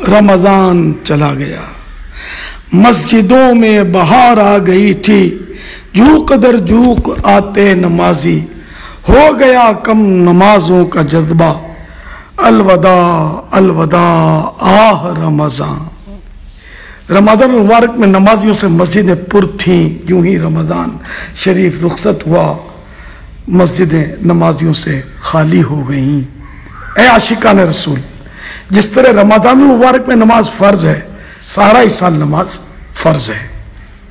رمضان چلا گیا، مسجدوں میں بہار آ گئی تھی، جھوک در جھوک آتے نمازی، ہو گیا کم نمازوں کا جذبہ، الوداع الوداع آہ رمضان۔ رمضان المبارک میں نمازیوں سے مسجدیں پر تھیں، یوں ہی رمضان شریف رخصت ہوا، مسجدیں نمازیوں سے خالی ہو گئیں۔ اے عاشقان رسول، جس طرح رمضان المبارک میں نماز فرض ہے، سارا ہی سال نماز فرض ہے۔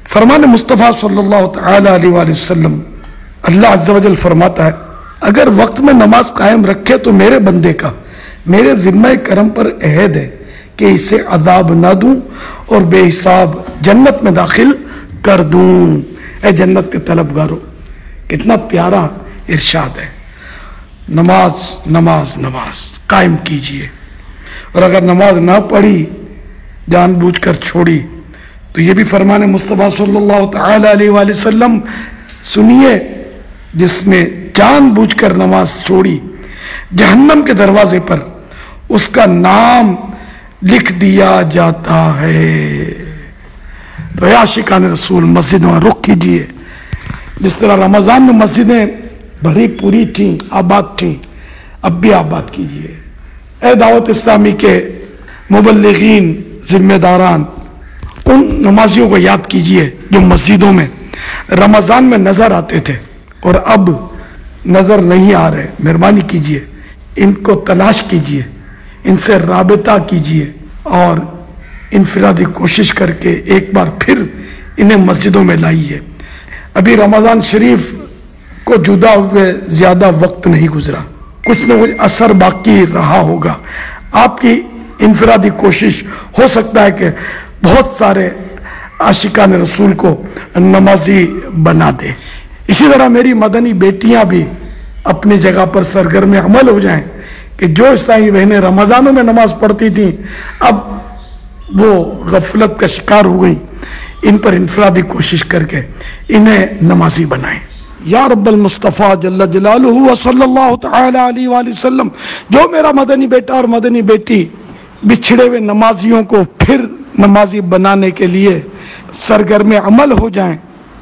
فرمان مصطفیٰ صلی اللہ تعالی علیہ وآلہ وسلم، اللہ عز و جل فرماتا ہے، اگر وقت میں نماز قائم رکھے تو میرے بندے کا میرے ذمہ کرم پر عہد ہے کہ اسے عذاب نہ دوں اور بے حساب جنت میں داخل کر دوں۔ اے جنت کے طلبگاروں، کتنا پیارا ارشاد ہے۔ نماز نماز نماز قائم کیجئے، اور اگر نماز نہ پڑھی، جان بوجھ کر چھوڑی، تو یہ بھی فرمان مصطفیٰ صلی اللہ تعالی علیہ وآلہ وسلم سنیے، جس نے جان بوجھ کر نماز چھوڑی، جہنم کے دروازے پر اس کا نام لکھ دیا جاتا ہے۔ تو یا عاشقان رسول، مسجدوں میں رخ کیجئے۔ جس طرح رمضان میں مسجدیں بھری پوری تھیں، آباد تھیں، اب بھی آباد کیجئے۔ اے دعوت اسلامی کے مبلغین، ذمہ داران، ان نمازیوں کو یاد کیجئے جو مسجدوں میں رمضان میں نظر آتے تھے اور اب نظر نہیں آ رہے۔ مہربانی کیجئے، ان کو تلاش کیجئے، ان سے رابطہ کیجئے، اور انفرادی کوشش کر کے ایک بار پھر انہیں مسجدوں میں لائیے۔ ابھی رمضان شریف کو جدا ہوئے زیادہ وقت نہیں گزرا، کچھ نہ کچھ اثر باقی رہا ہوگا۔ آپ کی انفرادی کوشش ہو سکتا ہے کہ بہت سارے عاشقان رسول کو نمازی بنا دے۔ اسی طرح میری مدنی بیٹیاں بھی اپنی جگہ پر سرگرم عمل ہو جائیں کہ جو اسلامی بہنیں رمضانوں میں نماز پڑھتی تھیں اب وہ غفلت کا شکار ہو گئیں، ان پر انفرادی کوشش کر کے انہیں نمازی بنائیں۔ یا رب المصطفیٰ جل جلالہ و صلی اللہ تعالی علیہ وآلہ وسلم، جو میرا مدنی بیٹا اور مدنی بیٹی بچھڑے ہوئے نمازیوں کو پھر نمازی بنانے کے لیے سرگرم عمل ہو جائیں،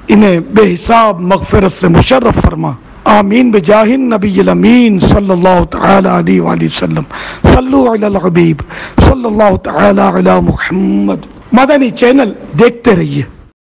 انہیں بے حساب مغفرت سے مشرف فرما۔ آمین بجاہ النبی الامین صلی اللہ تعالی علیہ وآلہ وسلم۔ صلو علی الحبیب صلی اللہ تعالی علی محمد۔ مدنی چینل دیکھتے رہیے۔